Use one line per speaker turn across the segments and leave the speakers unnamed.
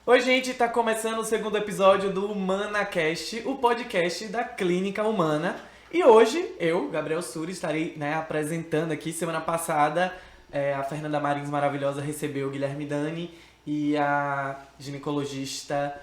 Oi, gente, tá começando o segundo episódio do HumanaCast, o podcast da Clínica Humana. E hoje, eu, Gabriel Suri, estarei apresentando aqui. Semana passada, a Fernanda Marins maravilhosa recebeu o Guilherme Dani e a ginecologista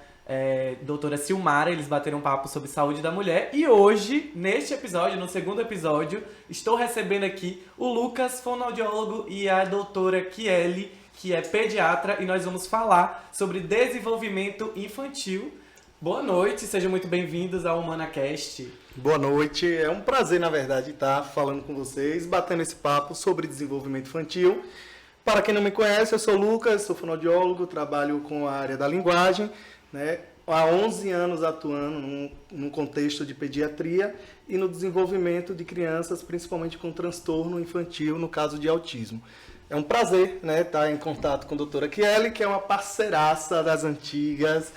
doutora Silmara. Eles bateram um papo sobre saúde da mulher. E hoje, neste episódio, no segundo episódio, estou recebendo aqui o Lucas, fonoaudiólogo, e a doutora Kiele, que é pediatra, e nós vamos falar sobre desenvolvimento infantil. Boa noite, sejam muito bem-vindos ao HumanaCast.
Boa noite, é um prazer, na verdade, estar falando com vocês, batendo esse papo sobre desenvolvimento infantil. Para quem não me conhece, eu sou o Lucas, sou fonoaudiólogo, trabalho com a área da linguagem, há 11 anos atuando num contexto de pediatria e no desenvolvimento de crianças, principalmente com transtorno infantil, no caso de autismo. É um prazer estar em contato com a doutora Kiele, que é uma parceiraça das antigas.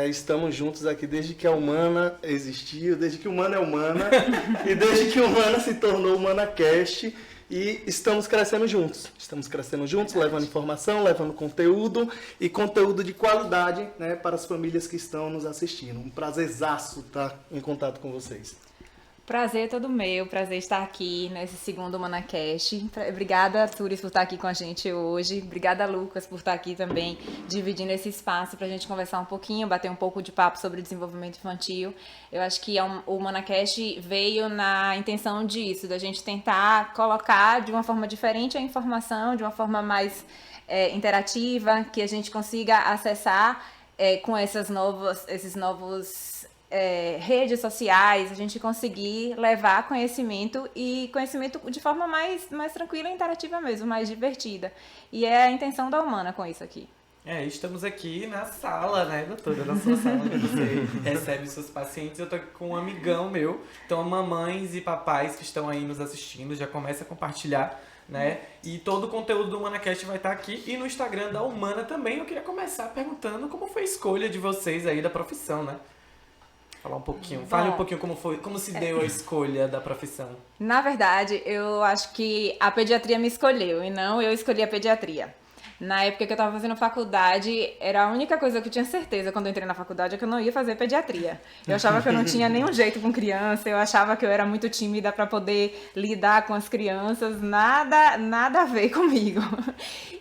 Estamos juntos aqui desde que a Humana existiu, desde que Humana é Humana e desde que Humana se tornou HumanaCast. E estamos crescendo juntos. Levando informação, levando conteúdo e conteúdo de qualidade para as famílias que estão nos assistindo. Um prazerzaço estar em contato com vocês.
Prazer é todo meu, prazer estar aqui nesse segundo HumanaCast. Obrigada, Turis, por estar aqui com a gente hoje. Obrigada, Lucas, por estar aqui também, dividindo esse espaço para a gente conversar um pouquinho, bater um pouco de papo sobre desenvolvimento infantil. Eu acho que o HumanaCast veio na intenção disso, da gente tentar colocar de uma forma diferente a informação, de uma forma mais interativa, que a gente consiga acessar com esses novos redes sociais, a gente conseguir levar conhecimento de forma mais tranquila e interativa mesmo, mais divertida. E é a intenção da Humana com isso aqui.
Estamos aqui na sala, doutora? Na sua sala que você recebe seus pacientes. Eu tô aqui com um amigão meu. Então, mamães e papais que estão aí nos assistindo, já começa a compartilhar, E todo o conteúdo do HumanaCast vai estar aqui. E no Instagram da Humana também. Eu queria começar perguntando como foi a escolha de vocês aí da profissão, Falar um pouquinho. Fale um pouquinho como se deu a escolha da profissão.
Na verdade, eu acho que a pediatria me escolheu e não eu escolhi a pediatria. Na época que eu estava fazendo faculdade, era a única coisa que eu tinha certeza quando eu entrei na faculdade é que eu não ia fazer pediatria. Eu achava que eu não tinha nenhum jeito com criança, eu achava que eu era muito tímida para poder lidar com as crianças, nada a ver comigo.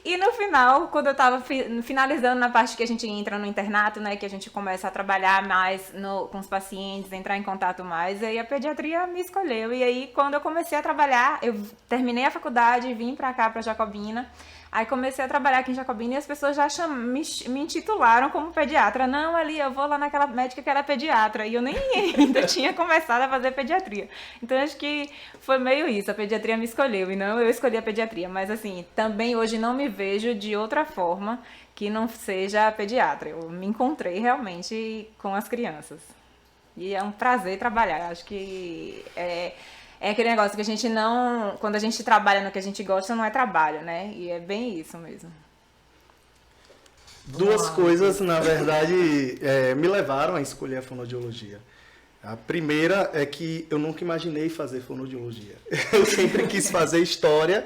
E no final, quando eu estava finalizando na parte que a gente entra no internato, que a gente começa a trabalhar mais com os pacientes, entrar em contato mais, aí a pediatria me escolheu. E aí, quando eu comecei a trabalhar, eu terminei a faculdade, vim para cá, para Jacobina. Aí comecei a trabalhar aqui em Jacobina e as pessoas já me intitularam como pediatra. Não, ali, eu vou lá naquela médica que era pediatra. E eu nem ainda tinha começado a fazer pediatria. Então, acho que foi meio isso. A pediatria me escolheu e não eu escolhi a pediatria. Mas, assim, também hoje não me vejo de outra forma que não seja pediatra. Eu me encontrei realmente com as crianças. E é um prazer trabalhar. Acho que é aquele negócio que a gente não... Quando a gente trabalha no que a gente gosta, não é trabalho, E é bem isso mesmo.
Duas coisas, na verdade, me levaram a escolher a fonoaudiologia. A primeira é que eu nunca imaginei fazer fonoaudiologia. Eu sempre quis fazer história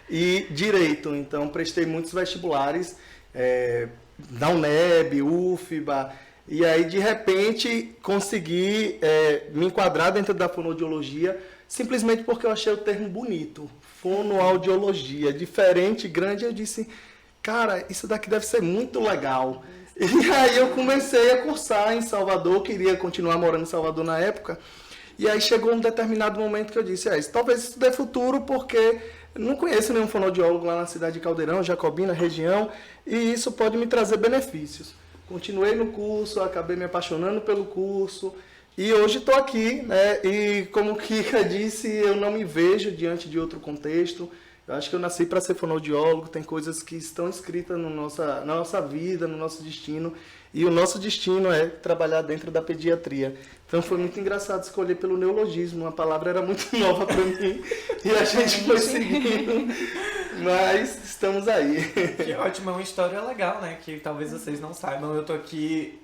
e direito. Então, prestei muitos vestibulares, da UNEB, UFBA... E aí, de repente, consegui me enquadrar dentro da fonoaudiologia simplesmente porque eu achei o termo bonito. Fonoaudiologia, diferente, grande. Eu disse, cara, isso daqui deve ser muito legal. E aí eu comecei a cursar em Salvador, queria continuar morando em Salvador na época. E aí chegou um determinado momento que eu disse, talvez isso dê futuro porque não conheço nenhum fonoaudiólogo lá na cidade de Caldeirão, Jacobina, região, e isso pode me trazer benefícios. Continuei no curso, acabei me apaixonando pelo curso e hoje estou aqui, E como Kika disse, eu não me vejo diante de outro contexto. Eu acho que eu nasci para ser fonoaudiólogo, tem coisas que estão escritas na nossa vida, no nosso destino. E o nosso destino é trabalhar dentro da pediatria. Então foi muito engraçado escolher pelo neologismo, a palavra era muito nova para mim e a gente foi seguindo. Mas estamos aí.
Que ótimo, é uma história legal, Que talvez vocês não saibam. Eu tô aqui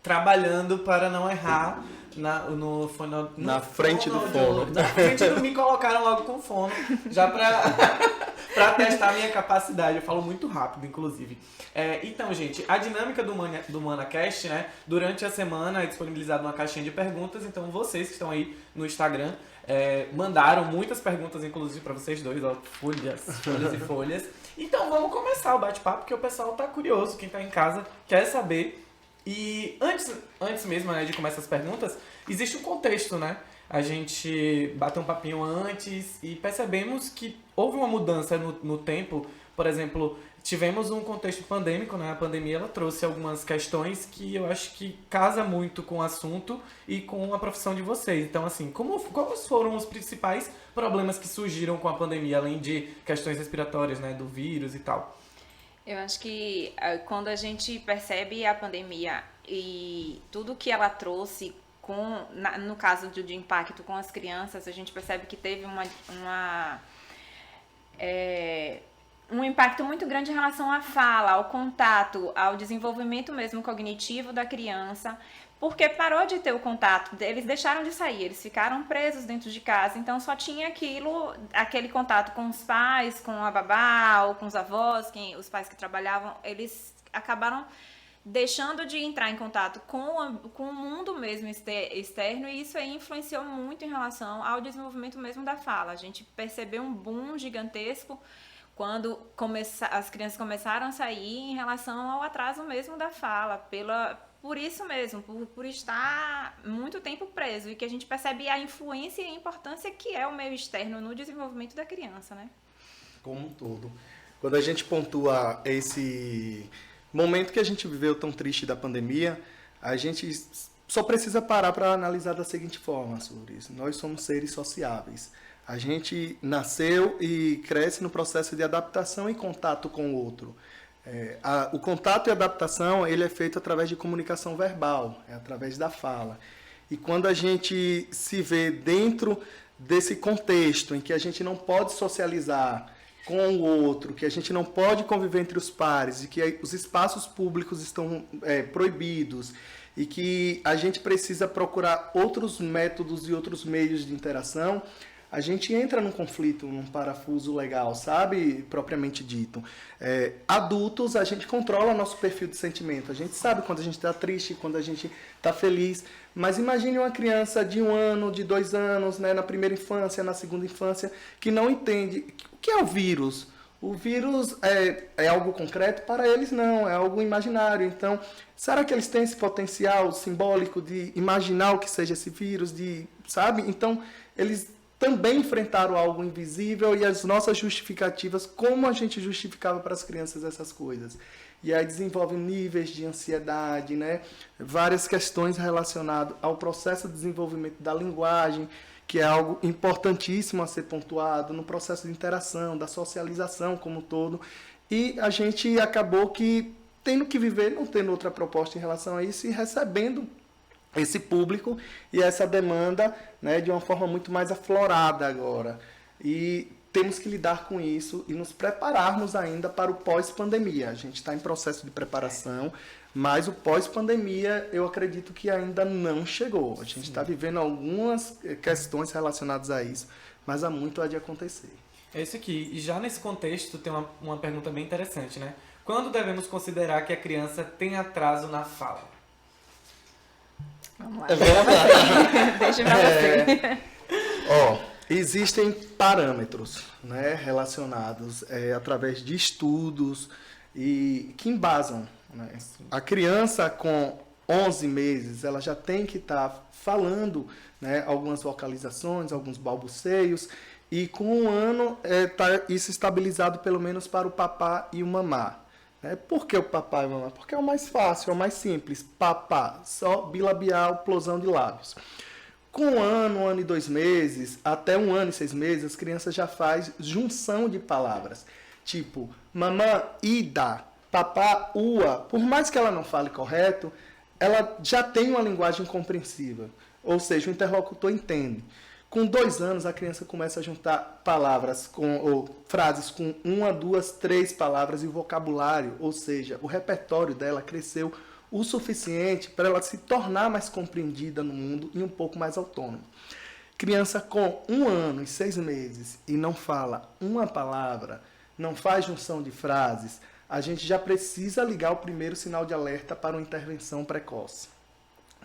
trabalhando para não errar
na frente do fono.
Na frente do me colocaram logo com fono, já pra Pra testar a minha capacidade. Eu falo muito rápido, inclusive. Então, gente, a dinâmica do ManaCast, né? Durante a semana é disponibilizada uma caixinha de perguntas. Então, vocês que estão aí no Instagram mandaram muitas perguntas, inclusive, pra vocês dois. Ó, folhas e folhas. Então, vamos começar o bate-papo, porque o pessoal tá curioso. Quem tá em casa quer saber. E antes mesmo, né, de começar as perguntas, existe um contexto, né? A gente bateu um papinho antes e percebemos que houve uma mudança no tempo. Por exemplo, tivemos um contexto pandêmico, né? A pandemia ela trouxe algumas questões que eu acho que casa muito com o assunto e com a profissão de vocês. Então, assim, quais foram os principais problemas que surgiram com a pandemia, além de questões respiratórias, né? Do vírus e tal?
Eu acho que quando a gente percebe a pandemia e tudo que ela trouxe no caso de impacto com as crianças, a gente percebe que teve um impacto muito grande em relação à fala, ao contato, ao desenvolvimento mesmo cognitivo da criança, porque parou de ter o contato, eles deixaram de sair, eles ficaram presos dentro de casa, então só tinha aquele contato com os pais, com a babá ou com os avós, os pais que trabalhavam, eles acabaram deixando de entrar em contato com o mundo mesmo externo, e isso aí influenciou muito em relação ao desenvolvimento mesmo da fala. A gente percebeu um boom gigantesco quando as crianças começaram a sair em relação ao atraso mesmo da fala, por isso mesmo, por estar muito tempo preso, e que a gente percebe a influência e a importância que é o meio externo no desenvolvimento da criança, né?
Como um todo. Quando a gente pontua esse momento que a gente viveu tão triste da pandemia, a gente só precisa parar para analisar da seguinte forma, Suris. Nós somos seres sociáveis. A gente nasceu e cresce no processo de adaptação e contato com o outro. O contato e adaptação ele é feito através de comunicação verbal, através da fala. E quando a gente se vê dentro desse contexto em que a gente não pode socializar com o outro, que a gente não pode conviver entre os pares, e que os espaços públicos estão proibidos, e que a gente precisa procurar outros métodos e outros meios de interação, a gente entra num conflito, num parafuso legal, sabe? Propriamente dito. Adultos, a gente controla nosso perfil de sentimento. A gente sabe quando a gente está triste, quando a gente está feliz. Mas imagine uma criança de 1 ano, de 2 anos, né, na primeira infância, na segunda infância, que não entende o que é o vírus. O vírus é algo concreto? Para eles não, é algo imaginário. Então, será que eles têm esse potencial simbólico de imaginar o que seja esse vírus, sabe? Então, eles também enfrentaram algo invisível e as nossas justificativas, como a gente justificava para as crianças essas coisas. E aí desenvolve níveis de ansiedade, né? Várias questões relacionadas ao processo de desenvolvimento da linguagem, que é algo importantíssimo a ser pontuado, no processo de interação, da socialização como um todo. E a gente acabou tendo que viver, não tendo outra proposta em relação a isso, e recebendo esse público e essa demanda, né, de uma forma muito mais aflorada agora. E temos que lidar com isso e nos prepararmos ainda para o pós-pandemia. A gente está em processo de preparação, mas o pós-pandemia eu acredito que ainda não chegou. A gente está vivendo algumas questões relacionadas a isso, mas há muito a de acontecer.
É isso aqui. E já nesse contexto tem uma pergunta bem interessante, né? Quando devemos considerar que a criança tem atraso na fala?
Vamos lá.
Deixa
pra você.
Existem parâmetros, né, relacionados através de estudos e que embasam, né? A criança com 11 meses, ela já tem que estar falando, né, algumas vocalizações, alguns balbuceios, e com 1 ano tá isso estabilizado pelo menos para o papá e o mamá. Por que o papai e mamãe? Porque é o mais fácil, é o mais simples. Papá, só bilabial, plosão de lábios. Com 1 ano e 2 meses, até 1 ano e 6 meses, as crianças já fazem junção de palavras. Tipo, mamã, ida, papá, ua. Por mais que ela não fale correto, ela já tem uma linguagem compreensível. Ou seja, o interlocutor entende. Com 2 anos, a criança começa a juntar palavras ou frases com 1, 2, 3 palavras e vocabulário, ou seja, o repertório dela cresceu o suficiente para ela se tornar mais compreendida no mundo e um pouco mais autônoma. Criança com 1 ano e 6 meses e não fala uma palavra, não faz junção de frases, a gente já precisa ligar o primeiro sinal de alerta para uma intervenção precoce.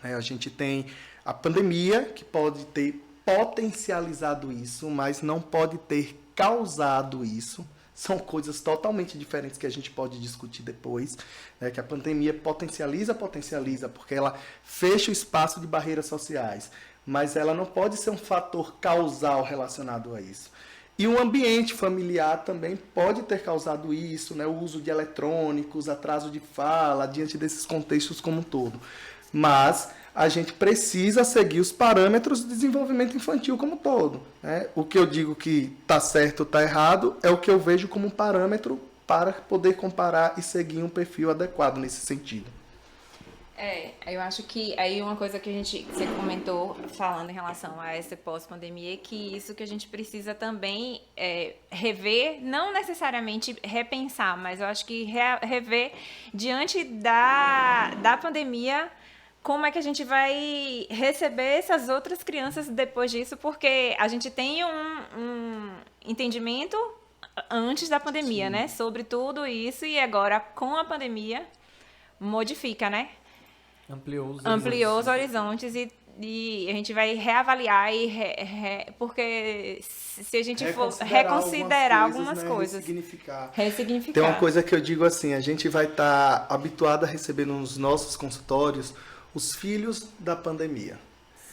A gente tem a pandemia, que pode ter potencializado isso, mas não pode ter causado isso. São coisas totalmente diferentes que a gente pode discutir depois, né? Que a pandemia potencializa, porque ela fecha o espaço de barreiras sociais, mas ela não pode ser um fator causal relacionado a isso. E o ambiente familiar também pode ter causado isso, né? O uso de eletrônicos, atraso de fala, diante desses contextos como um todo. Mas a gente precisa seguir os parâmetros do desenvolvimento infantil como um todo, né? O que eu digo que está certo ou está errado é o que eu vejo como um parâmetro para poder comparar e seguir um perfil adequado nesse sentido.
Eu acho que aí uma coisa que você comentou falando em relação a essa pós-pandemia é que isso que a gente precisa também rever, não necessariamente repensar, mas eu acho que rever diante da pandemia como é que a gente vai receber essas outras crianças depois disso, porque a gente tem um entendimento antes da pandemia, sim, né, sobre tudo isso, e agora com a pandemia modifica, né? Ampliou os horizontes e a gente vai reavaliar porque se a gente for reconsiderar algumas coisas, ressignificar.
Tem uma coisa que eu digo assim, a gente vai estar habituado a receber nos nossos consultórios os filhos da pandemia.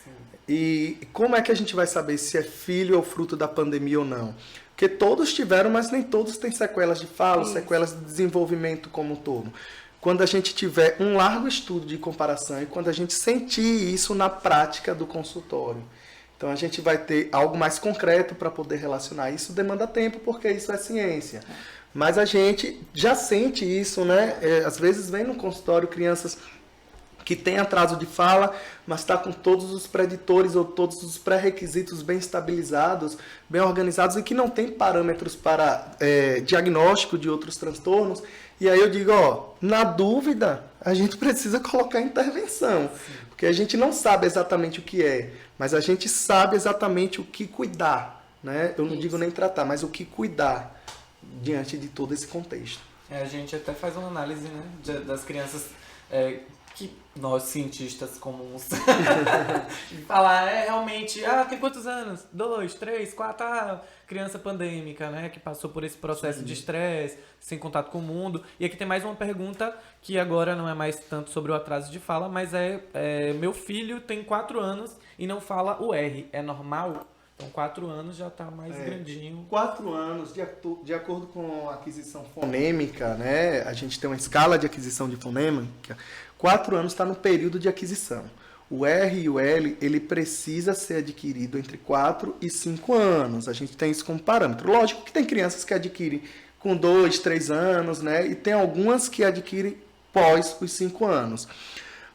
Sim. E como é que a gente vai saber se é filho ou fruto da pandemia ou não? Porque todos tiveram, mas nem todos têm sequelas de fala, isso, sequelas de desenvolvimento como um todo. Quando a gente tiver um largo estudo de comparação e quando a gente sentir isso na prática do consultório. Então, a gente vai ter algo mais concreto para poder relacionar. Isso demanda tempo, porque isso é ciência. Mas a gente já sente isso, né? Às vezes vem no consultório crianças que têm atraso de fala, mas está com todos os preditores ou todos os pré-requisitos bem estabilizados, bem organizados e que não tem parâmetros para diagnóstico de outros transtornos. E aí eu digo, na dúvida, a gente precisa colocar intervenção. Sim. Porque a gente não sabe exatamente o que é, mas a gente sabe exatamente o que cuidar, né? Eu não digo nem tratar, mas o que cuidar diante de todo esse contexto.
A gente até faz uma análise, né, das crianças que nós, cientistas comuns, falar, realmente, tem quantos anos? 2, 3, 4, criança pandêmica, né, que passou por esse processo, sim, de estresse, sem contato com o mundo. E aqui tem mais uma pergunta, que agora não é mais tanto sobre o atraso de fala, mas meu filho tem 4 anos e não fala o R, é normal? Então, 4 anos já está mais grandinho.
4 anos, de acordo com a aquisição fonêmica, né? A gente tem uma escala de aquisição de fonêmica. 4 anos está no período de aquisição. O R e o L, ele precisa ser adquirido entre 4 e 5 anos. A gente tem isso como parâmetro. Lógico que tem crianças que adquirem com 2, 3 anos, né? E tem algumas que adquirem pós os 5 anos.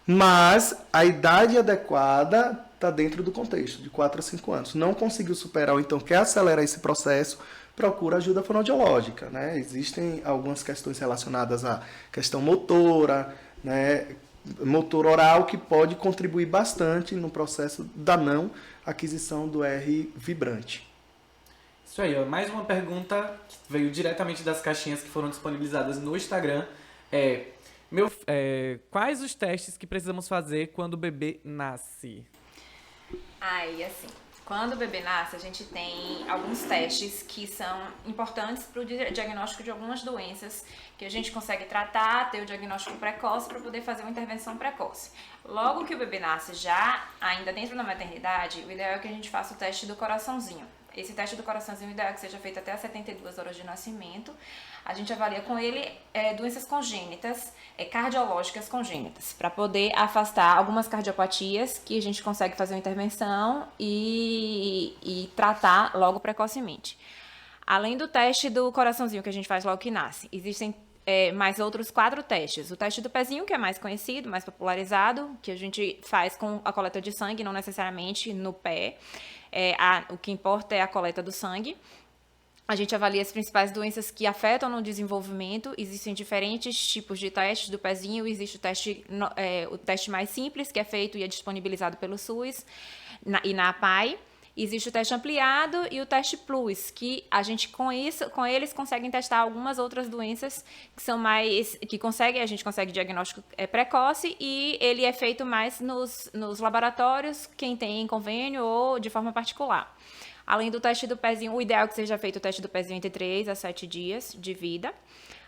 Mas a idade adequada está dentro do contexto, de 4 a 5 anos. Não conseguiu superar ou então quer acelerar esse processo, procura ajuda fonoaudiológica, né? Existem algumas questões relacionadas à questão motora, né? Motor oral, que pode contribuir bastante no processo da não aquisição do R vibrante.
Isso aí, mais uma pergunta que veio diretamente das caixinhas que foram disponibilizadas no Instagram. Quais os testes que precisamos fazer quando o bebê nasce?
Assim, quando o bebê nasce, a gente tem alguns testes que são importantes para o diagnóstico de algumas doenças que a gente consegue tratar, ter o diagnóstico precoce para poder fazer uma intervenção precoce. Logo que o bebê nasce, já ainda dentro da maternidade, o ideal é que a gente faça o teste do coraçãozinho. Esse teste do coraçãozinho, o ideal é que seja feito até as 72 horas de nascimento. A gente avalia com ele doenças congênitas, cardiológicas congênitas, para poder afastar algumas cardiopatias que a gente consegue fazer uma intervenção e tratar logo precocemente. Além do teste do coraçãozinho que a gente faz logo que nasce, existem mais outros 4 testes. O teste do pezinho, que é mais conhecido, mais popularizado, que a gente faz com a coleta de sangue, não necessariamente no pé. O que importa é a coleta do sangue. A gente avalia as principais doenças que afetam no desenvolvimento. Existem diferentes tipos de testes do pezinho. Existe o teste mais simples, que é feito e é disponibilizado pelo SUS e na APAE. Existe o teste ampliado e o teste plus, que a gente com eles conseguem testar algumas outras doenças que são mais a gente consegue diagnóstico precoce, e ele é feito mais nos laboratórios, quem tem convênio ou de forma particular. Além do teste do pezinho, o ideal é que seja feito o teste do pezinho entre 3 a 7 dias de vida.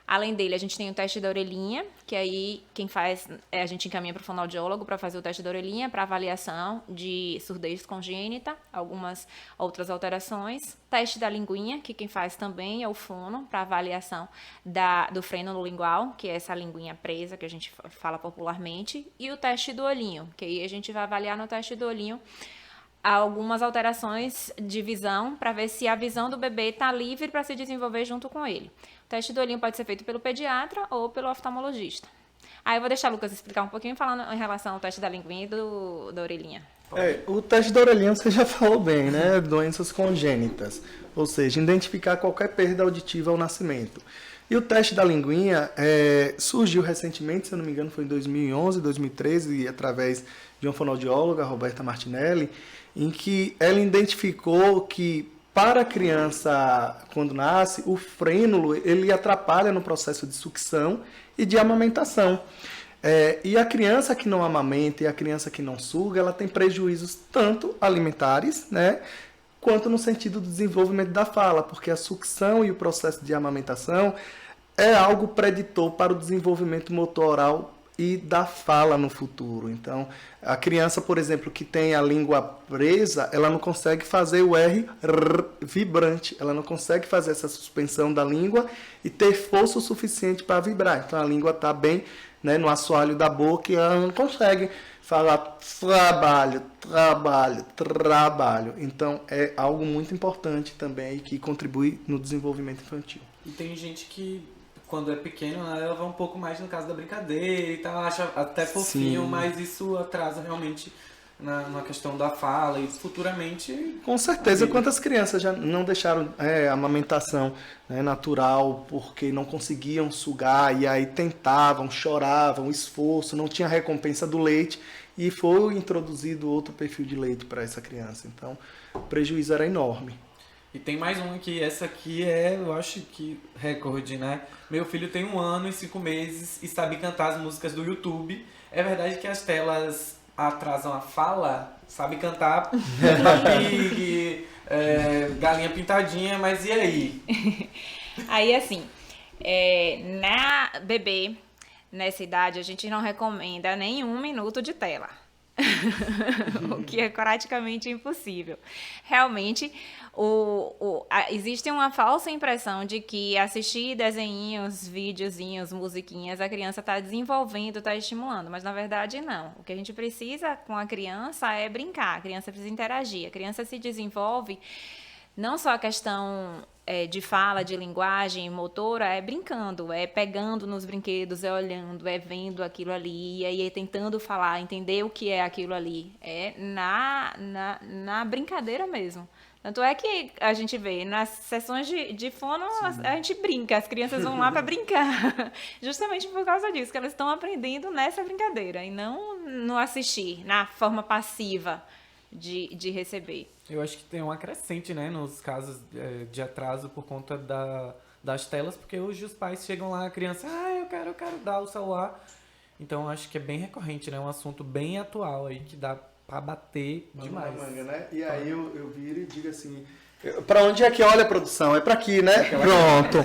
Além dele, a gente tem o teste da orelhinha, que aí quem faz, a gente encaminha para o fonoaudiólogo para fazer o teste da orelhinha, para avaliação de surdez congênita, algumas outras alterações. Teste da linguinha, que quem faz também é o fono, para avaliação do frênulo lingual, que é essa linguinha presa que a gente fala popularmente. E o teste do olhinho, que aí a gente vai avaliar no teste do olhinho algumas alterações de visão, para ver se a visão do bebê está livre para se desenvolver junto com ele. O teste do olhinho pode ser feito pelo pediatra ou pelo oftalmologista. Aí eu vou deixar o Lucas explicar um pouquinho, falando em relação ao teste da linguinha e da orelhinha.
O teste da orelhinha você já falou bem, né? Doenças congênitas, ou seja, identificar qualquer perda auditiva ao nascimento. E o teste da linguinha surgiu recentemente, se eu não me engano, foi em 2011, 2013, através de uma fonoaudióloga, Roberta Martinelli, em que ela identificou que para a criança, quando nasce, o frênulo ele atrapalha no processo de sucção e de amamentação. E a criança que não amamenta e a criança que não suga, ela tem prejuízos tanto alimentares, né, quanto no sentido do desenvolvimento da fala, porque a sucção e o processo de amamentação é algo preditor para o desenvolvimento motor oral e da fala no futuro. Então, a criança, por exemplo, que tem a língua presa, ela não consegue fazer o R vibrante, ela não consegue fazer essa suspensão da língua e ter força o suficiente para vibrar. Então, a língua está bem, né, no assoalho da boca e ela não consegue falar trabalho, trabalho, trabalho. Então, é algo muito importante também que contribui no desenvolvimento infantil.
E tem gente que, quando é pequeno, né, ela vai um pouco mais no caso da brincadeira e tal, acha até fofinho, mas isso atrasa realmente na questão da fala e futuramente...
Com certeza, quantas crianças já não deixaram a amamentação, né, natural porque não conseguiam sugar e aí tentavam, choravam, esforço, não tinha recompensa do leite e foi introduzido outro perfil de leite para essa criança. Então, o prejuízo era enorme.
E tem mais uma que essa aqui é, eu acho que recorde, né? Meu filho tem 1 ano e 5 meses e sabe cantar as músicas do YouTube. É verdade que as telas atrasam a fala? Sabe cantar Pig, Galinha Pintadinha, mas e aí?
Aí, assim, na bebê, nessa idade, a gente não recomenda nem 1 minuto de tela. O que é praticamente impossível. Realmente, existe uma falsa impressão de que assistir desenhinhos, videozinhos, musiquinhas, a criança está desenvolvendo, está estimulando, mas na verdade não. O que a gente precisa com a criança é brincar, a criança precisa interagir, a criança se desenvolve, não só a questão de fala, de linguagem motora, é brincando, é pegando nos brinquedos, é olhando, é vendo aquilo ali, e aí é tentando falar, entender o que é aquilo ali. É na brincadeira mesmo. Tanto é que a gente vê nas sessões de fono, a gente brinca, as crianças vão lá para brincar. Justamente por causa disso, que elas estão aprendendo nessa brincadeira, e não no assistir, na forma passiva de receber.
Eu acho que tem uma crescente, né, nos casos de atraso por conta das telas, porque hoje os pais chegam lá, a criança, eu quero dar o celular. Então, acho que é bem recorrente, né, um assunto bem atual aí, que dá pra bater demais.
Manga, né? E aí eu viro e digo assim, pra onde é que olha a produção? É pra aqui, né? Pronto.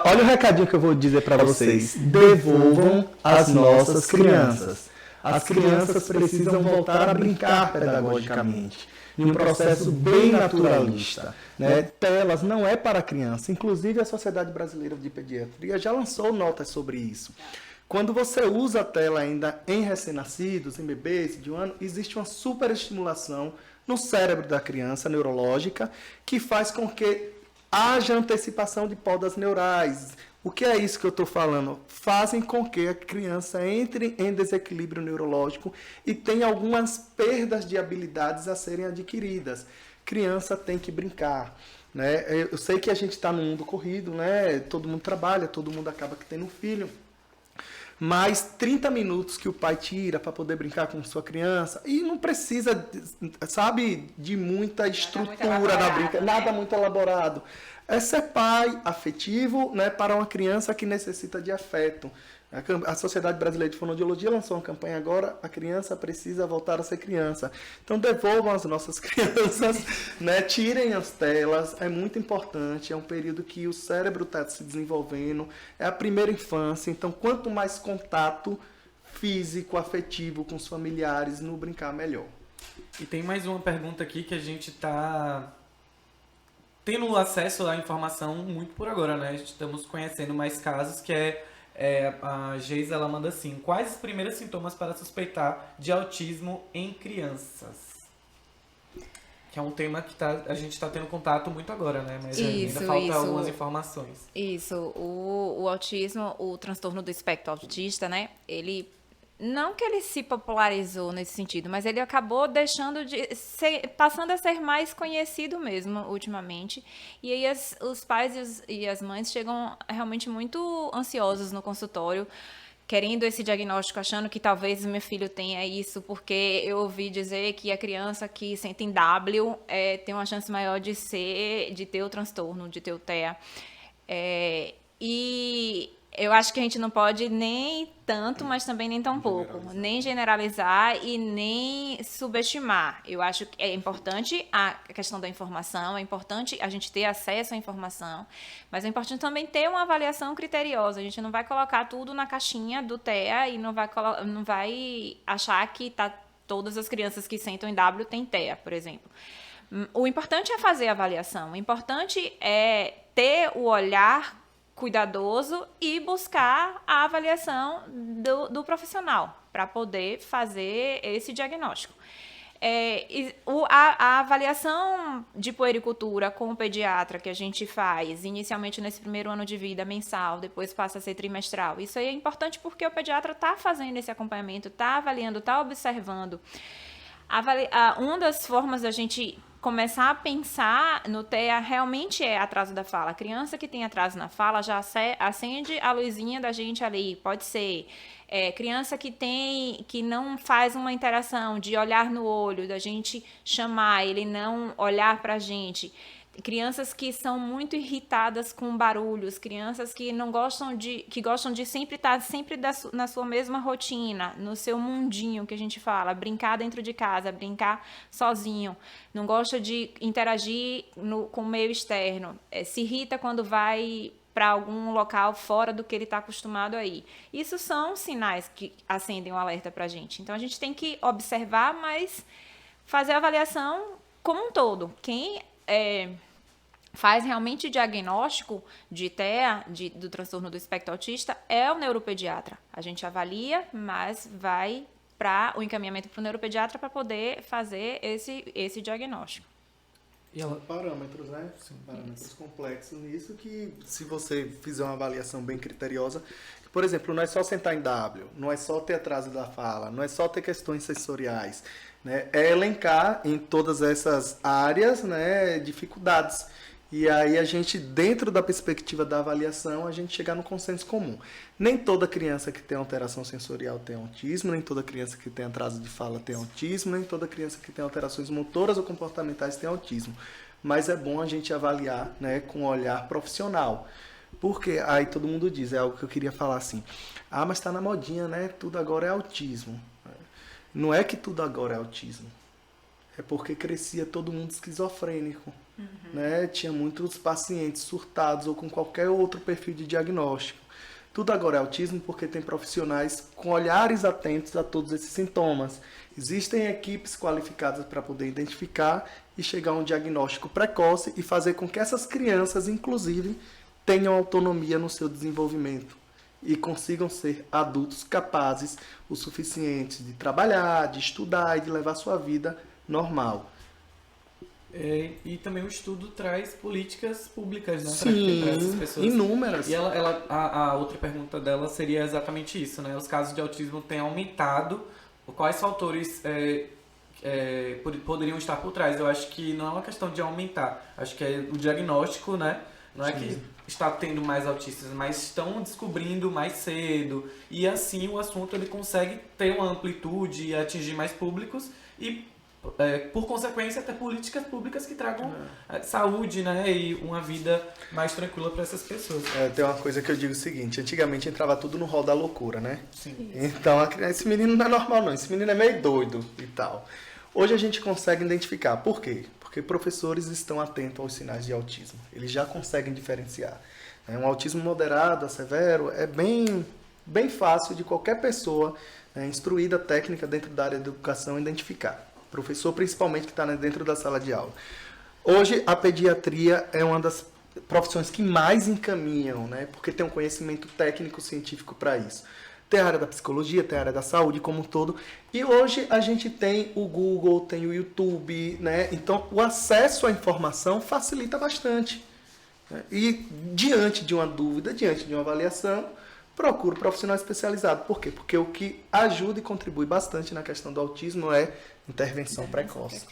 Olha o recadinho que eu vou dizer pra vocês. Devolvam as nossas crianças. As crianças precisam voltar a brincar pedagogicamente, em um processo bem naturalista, né? Telas não é para criança. Inclusive, a Sociedade Brasileira de Pediatria já lançou notas sobre isso. Quando você usa a tela ainda em recém-nascidos, em bebês de 1 ano, existe uma superestimulação no cérebro da criança, neurológica, que faz com que haja antecipação de podas neurais. O que é isso que eu estou falando? Fazem com que a criança entre em desequilíbrio neurológico e tenha algumas perdas de habilidades a serem adquiridas. Criança tem que brincar, né? Eu sei que a gente está num mundo corrido, né? Todo mundo trabalha, todo mundo acaba que tendo um filho. mais 30 minutos que o pai tira para poder brincar com sua criança. E não precisa, sabe, de muita estrutura na brincadeira, nada muito elaborado. É ser pai afetivo, né, para uma criança que necessita de afeto. A Sociedade Brasileira de Fonoaudiologia lançou uma campanha agora, a criança precisa voltar a ser criança. Então devolvam as nossas crianças, né? Tirem as telas, é muito importante, é um período que o cérebro está se desenvolvendo, é a primeira infância, então quanto mais contato físico, afetivo com os familiares no brincar, melhor.
E tem mais uma pergunta aqui que a gente está tendo acesso à informação muito por agora, né? Estamos conhecendo mais casos que a Geisa, ela manda assim: quais os primeiros sintomas para suspeitar de autismo em crianças? Que é um tema que a gente está tendo contato muito agora, né? Mas ainda falta algumas informações.
Isso, o autismo, o transtorno do espectro autista, né? Ele, não que ele se popularizou nesse sentido, mas ele acabou deixando de ser, passando a ser mais conhecido mesmo ultimamente. E aí os pais e as mães chegam realmente muito ansiosos no consultório, querendo esse diagnóstico, achando que talvez meu filho tenha isso, porque eu ouvi dizer que a criança que senta em W tem uma chance maior de ter o transtorno, de ter o TEA. E eu acho que a gente não pode nem tanto, mas também nem tão pouco. Nem generalizar e nem subestimar. Eu acho que é importante a questão da informação, é importante a gente ter acesso à informação, mas é importante também ter uma avaliação criteriosa. A gente não vai colocar tudo na caixinha do TEA e não vai achar que todas as crianças que sentam em W têm TEA, por exemplo. O importante é fazer a avaliação. O importante é ter o olhar cuidadoso e buscar a avaliação do profissional para poder fazer esse diagnóstico. A avaliação de puericultura com o pediatra que a gente faz inicialmente nesse primeiro ano de vida mensal, depois passa a ser trimestral. Isso aí é importante porque o pediatra está fazendo esse acompanhamento, está avaliando, está observando. Uma das formas da gente começar a pensar no TEA realmente é atraso da fala. A criança que tem atraso na fala já acende a luzinha da gente ali. Pode ser criança que não faz uma interação de olhar no olho, da gente chamar, ele não olhar para a gente. Crianças que são muito irritadas com barulhos, crianças que gostam de sempre estar na sua mesma rotina, no seu mundinho que a gente fala, brincar dentro de casa, brincar sozinho, não gosta de interagir com o meio externo, se irrita quando vai para algum local fora do que ele está acostumado a ir. Isso são sinais que acendem um alerta para a gente. Então a gente tem que observar, mas fazer a avaliação como um todo. Quem faz realmente diagnóstico de TEA, do transtorno do espectro autista, é o neuropediatra. A gente avalia, mas vai para o encaminhamento para o neuropediatra para poder fazer esse diagnóstico.
São parâmetros, né? São parâmetros complexos nisso que, se você fizer uma avaliação bem criteriosa, por exemplo, não é só sentar em W, não é só ter atraso da fala, não é só ter questões sensoriais, né? É elencar em todas essas áreas, né, dificuldades. E aí a gente, dentro da perspectiva da avaliação, a gente chegar no consenso comum. Nem toda criança que tem alteração sensorial tem autismo, nem toda criança que tem atraso de fala tem autismo, nem toda criança que tem alterações motoras ou comportamentais tem autismo. Mas é bom a gente avaliar, né, com um olhar profissional. Porque aí todo mundo diz, é algo que eu queria falar assim, mas está na modinha, né? Tudo agora é autismo. Não é que tudo agora é autismo. É porque crescia todo mundo esquizofrênico. Né? Tinha muitos pacientes surtados ou com qualquer outro perfil de diagnóstico. Tudo agora é autismo porque tem profissionais com olhares atentos a todos esses sintomas. Existem equipes qualificadas para poder identificar e chegar a um diagnóstico precoce e fazer com que essas crianças, inclusive, tenham autonomia no seu desenvolvimento e consigam ser adultos capazes o suficiente de trabalhar, de estudar e de levar sua vida normal.
E também o estudo traz políticas públicas, né?
Sim,
para essas pessoas.
Inúmeras.
E a outra pergunta dela seria exatamente isso, né? Os casos de autismo têm aumentado. Quais fatores poderiam estar por trás? Eu acho que não é uma questão de aumentar. Acho que é o diagnóstico, né? Não é que está tendo mais autistas, mas estão descobrindo mais cedo. E assim o assunto ele consegue ter uma amplitude e atingir mais públicos e, por consequência, ter políticas públicas que tragam saúde, né? E uma vida mais tranquila para essas pessoas.
Tem uma coisa que eu digo o seguinte, antigamente entrava tudo no rol da loucura, né?
Sim.
Então, esse menino não é normal não, esse menino é meio doido e tal. Hoje a gente consegue identificar. Por quê? Porque professores estão atentos aos sinais de autismo. Eles já conseguem diferenciar. Um autismo moderado, severo, é bem fácil de qualquer pessoa instruída técnica dentro da área de educação identificar. Professor, principalmente, que está dentro da sala de aula. Hoje, a pediatria é uma das profissões que mais encaminham, né? Porque tem um conhecimento técnico, científico para isso. Tem a área da psicologia, tem a área da saúde como um todo. E hoje a gente tem o Google, tem o YouTube, né? Então, o acesso à informação facilita bastante. E, diante de uma dúvida, diante de uma avaliação, procuro profissional especializado. Por quê? Porque o que ajuda e contribui bastante na questão do autismo é intervenção precoce.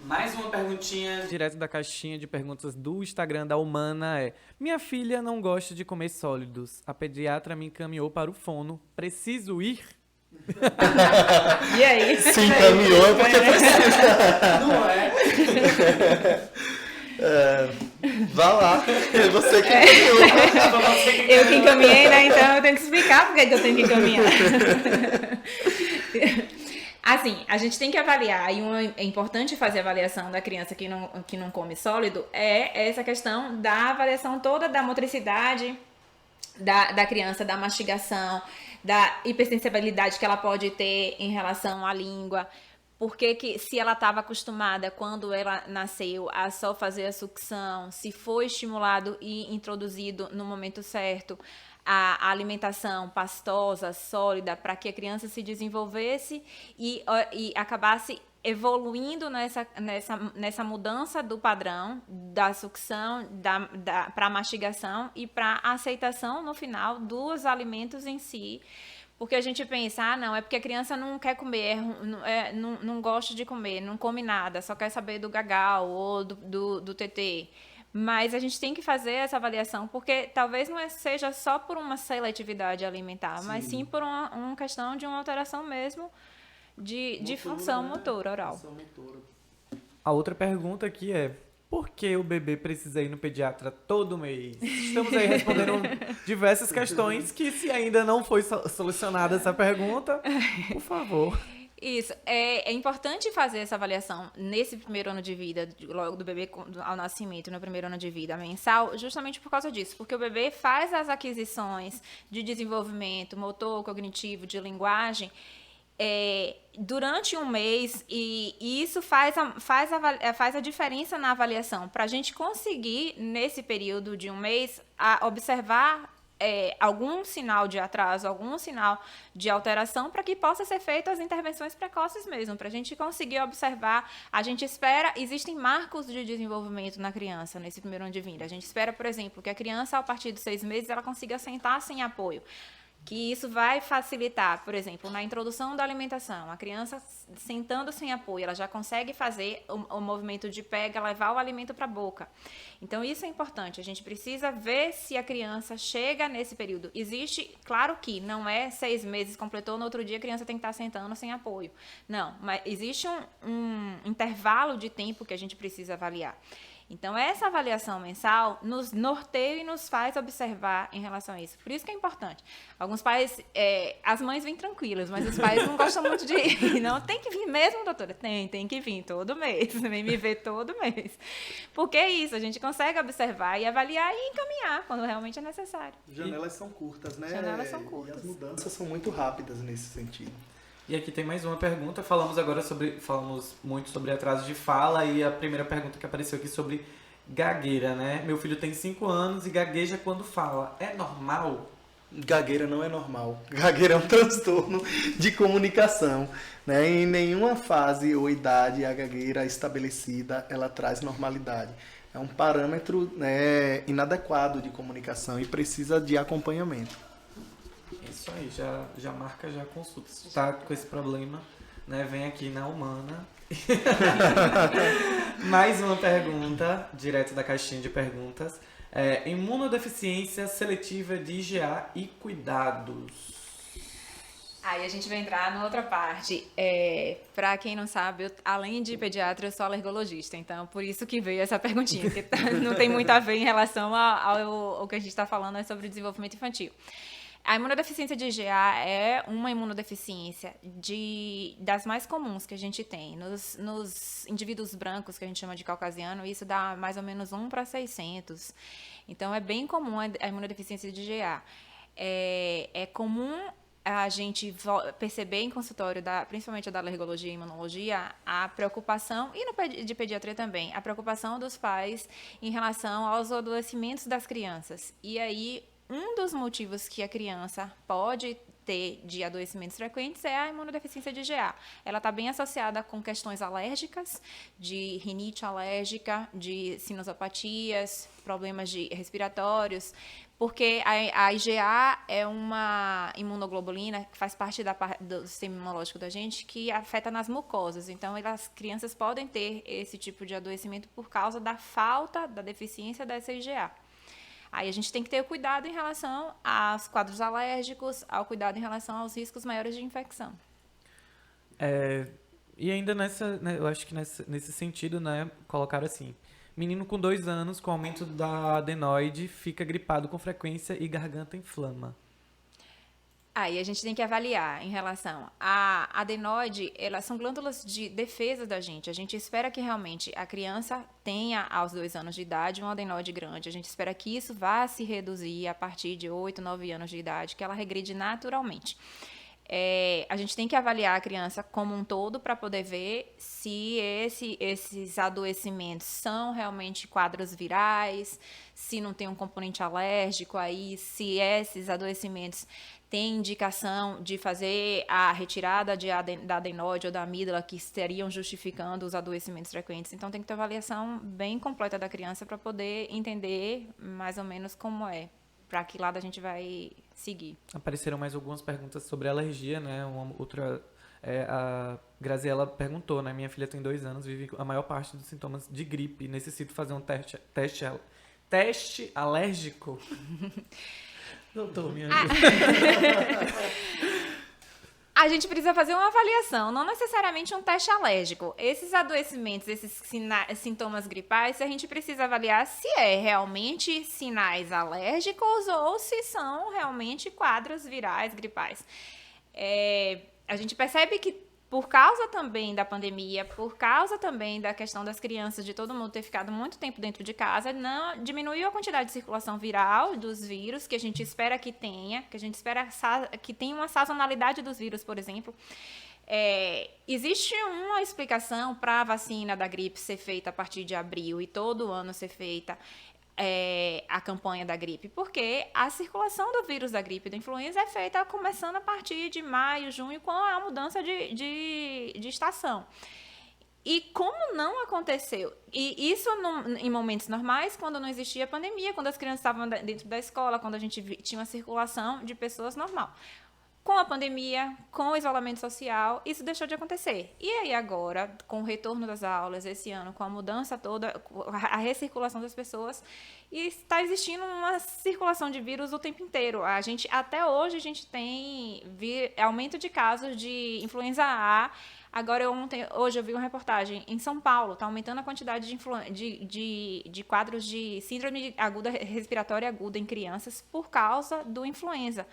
Mais uma perguntinha direto da caixinha de perguntas do Instagram da Humana é: minha filha não gosta de comer sólidos. A pediatra me encaminhou para o fono. Preciso ir?
E aí?
Se encaminhou porque precisa.
Não é?
Vá lá, é você que encaminhou.
Eu que encaminhei, né? Então eu tenho que explicar por que eu tenho que encaminhar. Assim, a gente tem que avaliar, e é importante fazer a avaliação da criança que não come sólido, é essa questão da avaliação toda da motricidade da criança, da mastigação, da hipersensibilidade que ela pode ter em relação à língua. Porque que, se ela estava acostumada, quando ela nasceu, a só fazer a sucção, se foi estimulado e introduzido no momento certo a alimentação pastosa, sólida, para que a criança se desenvolvesse e acabasse evoluindo nessa mudança do padrão da sucção para a mastigação e para a aceitação, no final, dos alimentos em si. Porque a gente pensa, não, é porque a criança não quer comer, não gosta de comer, não come nada, só quer saber do gagal ou do tetê. Mas a gente tem que fazer essa avaliação, porque talvez não seja só por uma seletividade alimentar, mas sim por uma questão de uma alteração mesmo de função motora oral.
A outra pergunta aqui é: por que o bebê precisa ir no pediatra todo mês? Estamos aí respondendo diversas questões que, se ainda não foi solucionada essa pergunta, por favor.
Isso, é importante fazer essa avaliação nesse primeiro ano de vida, logo do bebê ao nascimento, no primeiro ano de vida mensal, justamente por causa disso, porque o bebê faz as aquisições de desenvolvimento motor, cognitivo, de linguagem, durante um mês, e isso faz a diferença na avaliação, para a gente conseguir, nesse período de um mês, observar algum sinal de atraso, algum sinal de alteração, para que possa ser feitas as intervenções precoces mesmo, para a gente conseguir observar. A gente espera, existem marcos de desenvolvimento na criança nesse primeiro ano de vida. A gente espera, por exemplo, que a criança, a partir dos 6 meses, ela consiga sentar sem apoio. Que isso vai facilitar, por exemplo, na introdução da alimentação. A criança sentando sem apoio, ela já consegue fazer o movimento de pega, levar o alimento para a boca. Então, isso é importante. A gente precisa ver se a criança chega nesse período. Existe, claro que não é 6 meses, completou, no outro dia a criança tem que estar sentando sem apoio. Não, mas existe um intervalo de tempo que a gente precisa avaliar. Então, essa avaliação mensal nos norteia e nos faz observar em relação a isso. Por isso que é importante. Alguns pais, as mães vêm tranquilas, mas os pais não gostam muito de ir. Não, tem que vir mesmo, doutora? Tem que vir todo mês. Vem me ver todo mês. Porque é isso, a gente consegue observar e avaliar e encaminhar quando realmente é necessário.
Janelas são curtas, né?
Janelas são curtas.
E as mudanças são muito rápidas nesse sentido.
E aqui tem mais uma pergunta. Falamos muito sobre atraso de fala, e a primeira pergunta que apareceu aqui sobre gagueira, né? Meu filho tem 5 anos e gagueja quando fala. É normal?
Gagueira não é normal. Gagueira é um transtorno de comunicação, né? Em nenhuma fase ou idade a gagueira estabelecida ela traz normalidade. É um parâmetro, né, inadequado de comunicação e precisa de acompanhamento.
Isso aí, já marca já a consulta. Se está com esse problema, né, vem aqui na Humana. Mais uma pergunta, direto da caixinha de perguntas. Imunodeficiência seletiva de IgA e cuidados.
Aí a gente vai entrar na outra parte. Pra quem não sabe, além de pediatra, eu sou alergologista. Então, por isso que veio essa perguntinha, que não tem muito a ver em relação ao que a gente está falando sobre o desenvolvimento infantil. A imunodeficiência de IgA é uma imunodeficiência das mais comuns que a gente tem. Nos indivíduos brancos, que a gente chama de caucasiano, isso dá mais ou menos 1 para 600. Então, é bem comum a imunodeficiência de IgA. É comum a gente perceber em consultório, principalmente da alergologia e imunologia, a preocupação, e de pediatria também, a preocupação dos pais em relação aos adoecimentos das crianças. E aí, um dos motivos que a criança pode ter de adoecimentos frequentes é a imunodeficiência de IgA. Ela está bem associada com questões alérgicas, de rinite alérgica, de sinusopatias, problemas respiratórios, porque a IgA é uma imunoglobulina que faz parte do sistema imunológico da gente, que afeta nas mucosas. Então, as crianças podem ter esse tipo de adoecimento por causa da falta, da deficiência dessa IgA. Aí a gente tem que ter cuidado em relação aos quadros alérgicos, ao cuidado em relação aos riscos maiores de infecção.
E ainda eu acho que nesse sentido, né, colocaram assim: menino com 2 anos, com aumento da adenoide, fica gripado com frequência e garganta inflama.
Aí a gente tem que avaliar em relação à adenoide, elas são glândulas de defesa da gente. A gente espera que realmente a criança tenha, aos 2 anos de idade, uma adenoide grande. A gente espera que isso vá se reduzir a partir de 8, 9 anos de idade, que ela regride naturalmente. A gente tem que avaliar a criança como um todo para poder ver se esses adoecimentos são realmente quadros virais, se não tem um componente alérgico aí, se esses adoecimentos têm indicação de fazer a retirada da adenoide ou da amígdala, que estariam justificando os adoecimentos frequentes. Então, tem que ter uma avaliação bem completa da criança para poder entender mais ou menos como é, para que lado a gente vai seguir.
Apareceram mais algumas perguntas sobre alergia, né? Uma outra, a Graziela perguntou, né? Minha filha tem 2 anos, vive a maior parte dos sintomas de gripe. Necessito fazer um teste alérgico? Doutor, minha
A gente precisa fazer uma avaliação, não necessariamente um teste alérgico. Esses adoecimentos, esses sintomas gripais, a gente precisa avaliar se é realmente sinais alérgicos ou se são realmente quadros virais gripais. A gente percebe que por causa também da pandemia, por causa também da questão das crianças, de todo mundo ter ficado muito tempo dentro de casa, não diminuiu a quantidade de circulação viral dos vírus, que a gente espera que tenha, que a gente espera que tenha uma sazonalidade dos vírus, por exemplo. Existe uma explicação para a vacina da gripe ser feita a partir de abril e todo ano ser feita a campanha da gripe, porque a circulação do vírus da gripe e da influenza é feita começando a partir de maio, junho, com a mudança de estação. E como não aconteceu, e isso em momentos normais, quando não existia pandemia, quando as crianças estavam dentro da escola, quando a gente tinha uma circulação de pessoas normal. Com a pandemia, com o isolamento social, isso deixou de acontecer. E aí agora, com o retorno das aulas esse ano, com a mudança toda, a recirculação das pessoas, e está existindo uma circulação de vírus o tempo inteiro. Até hoje a gente tem aumento de casos de influenza A. Agora, hoje eu vi uma reportagem em São Paulo, está aumentando a quantidade de quadros de síndrome respiratória aguda em crianças por causa do influenza,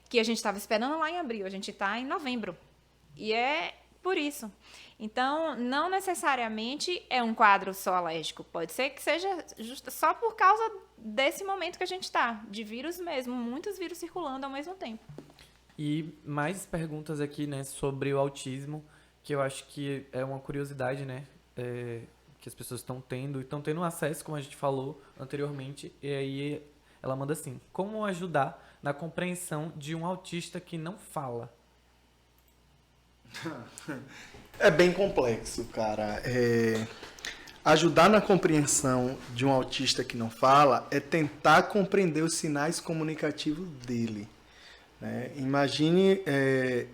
que a gente estava esperando lá em abril, a gente está em novembro. E é por isso. Então, não necessariamente é um quadro só alérgico. Pode ser que seja só por causa desse momento que a gente está, de vírus mesmo, muitos vírus circulando ao mesmo tempo.
E mais perguntas aqui, né, sobre o autismo, que eu acho que é uma curiosidade, né, que as pessoas estão tendo acesso, como a gente falou anteriormente, e aí ela manda assim: como ajudar na compreensão de um autista que não fala?
É bem complexo, cara. Ajudar na compreensão de um autista que não fala é tentar compreender os sinais comunicativos dele. Né? Imagine,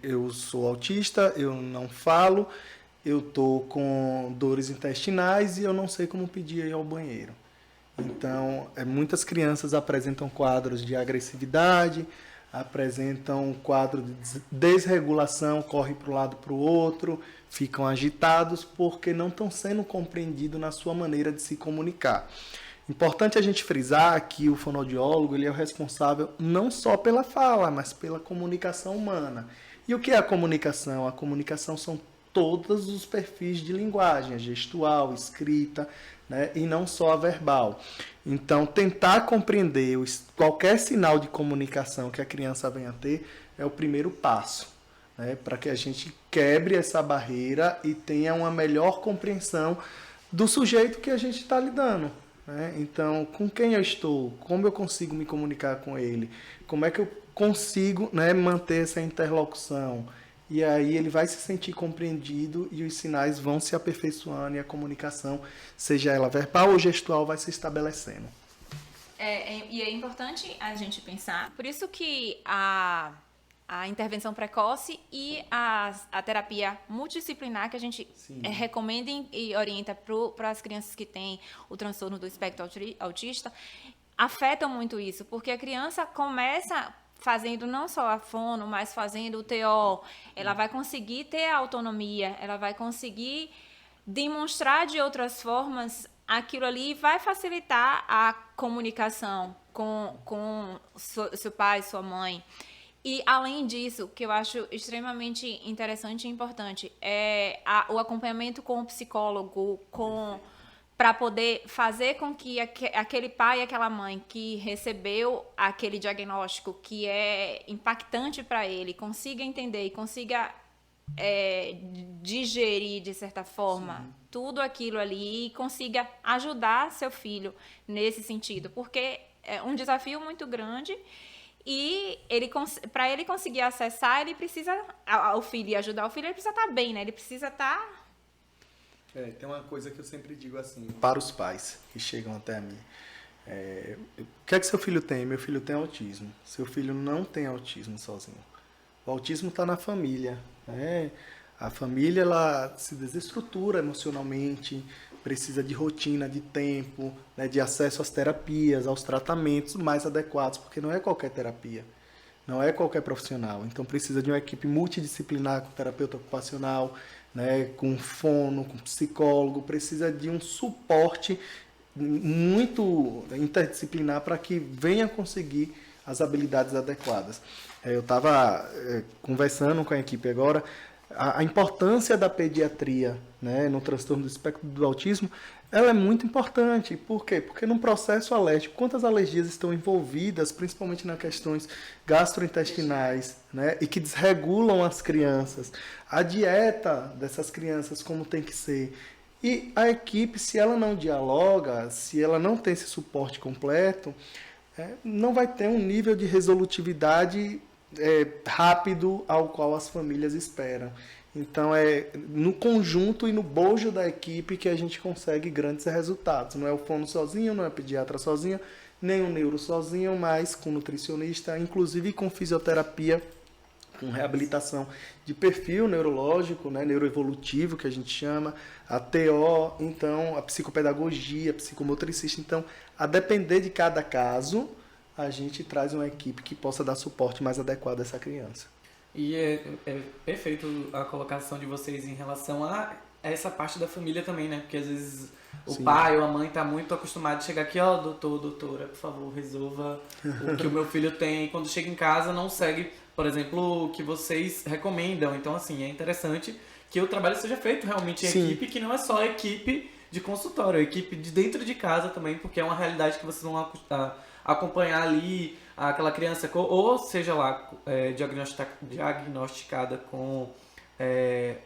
eu sou autista, eu não falo, eu estou com dores intestinais e eu não sei como pedir ir ao banheiro. Então, muitas crianças apresentam quadros de agressividade, apresentam quadro de desregulação, corre para um lado para o outro, ficam agitados porque não estão sendo compreendidos na sua maneira de se comunicar. Importante a gente frisar que o fonoaudiólogo ele é o responsável não só pela fala, mas pela comunicação humana. E o que é a comunicação? A comunicação são todos os perfis de linguagem, a gestual, escrita, né? E não só a verbal. Então, tentar compreender qualquer sinal de comunicação que a criança venha a ter é o primeiro passo, né? Para que a gente quebre essa barreira e tenha uma melhor compreensão do sujeito que a gente está lidando. Né? Então, com quem eu estou? Como eu consigo me comunicar com ele? Como é que eu consigo, né, manter essa interlocução? E aí ele vai se sentir compreendido e os sinais vão se aperfeiçoando e a comunicação, seja ela verbal ou gestual, vai se estabelecendo.
E é importante a gente pensar, por isso que a intervenção precoce e a terapia multidisciplinar que a gente recomenda e orienta para as crianças que têm o transtorno do espectro autista, afetam muito isso, porque a criança começa fazendo não só a fono, mas fazendo o TO, ela vai conseguir ter a autonomia, ela vai conseguir demonstrar de outras formas aquilo ali, vai facilitar a comunicação com seu pai, sua mãe. E, além disso, que eu acho extremamente interessante e importante, é o acompanhamento com o psicólogo, para poder fazer com que aquele pai e aquela mãe que recebeu aquele diagnóstico que é impactante para ele, consiga entender e consiga digerir, de certa forma, tudo aquilo ali e consiga ajudar seu filho nesse sentido, porque é um desafio muito grande. E para ele conseguir acessar, ele precisa, ao filho e ajudar o filho, ele precisa estar bem, né? Ele precisa estar...
Tem uma coisa que eu sempre digo assim, para os pais que chegam até mim. O que é que seu filho tem? Meu filho tem autismo. Seu filho não tem autismo sozinho. O autismo está na família, né? A família ela se desestrutura emocionalmente, precisa de rotina, de tempo, né, de acesso às terapias, aos tratamentos mais adequados, porque não é qualquer terapia, não é qualquer profissional. Então precisa de uma equipe multidisciplinar com terapeuta ocupacional, né, com fono, com psicólogo, precisa de um suporte muito interdisciplinar para que venha conseguir as habilidades adequadas. Eu estava conversando com a equipe agora, a importância da pediatria, né, no transtorno do espectro do autismo, ela é muito importante. Por quê? Porque no processo alérgico, quantas alergias estão envolvidas, principalmente nas questões gastrointestinais, né, e que desregulam as crianças. A dieta dessas crianças, como tem que ser. E a equipe, se ela não dialoga, se ela não tem esse suporte completo, não vai ter um nível de resolutividade rápido ao qual as famílias esperam. Então é no conjunto e no bojo da equipe que a gente consegue grandes resultados. Não é o fono sozinho, não é o pediatra sozinho, nem o neuro sozinho, mas com nutricionista, inclusive com fisioterapia, com reabilitação de perfil neurológico, né, neuroevolutivo que a gente chama, a TO, então a psicopedagogia, a psicomotricista. Então, a depender de cada caso, a gente traz uma equipe que possa dar suporte mais adequado a essa criança.
E é perfeito a colocação de vocês em relação a essa parte da família também, né? Porque às vezes o pai ou a mãe tá muito acostumado a chegar aqui, doutora, por favor, resolva o que o meu filho tem. E quando chega em casa não segue, por exemplo, o que vocês recomendam. Então, assim, é interessante que o trabalho seja feito realmente em equipe, que não é só equipe de consultório, é equipe de dentro de casa também, porque é uma realidade que vocês vão acompanhar ali aquela criança, ou seja lá, diagnosticada com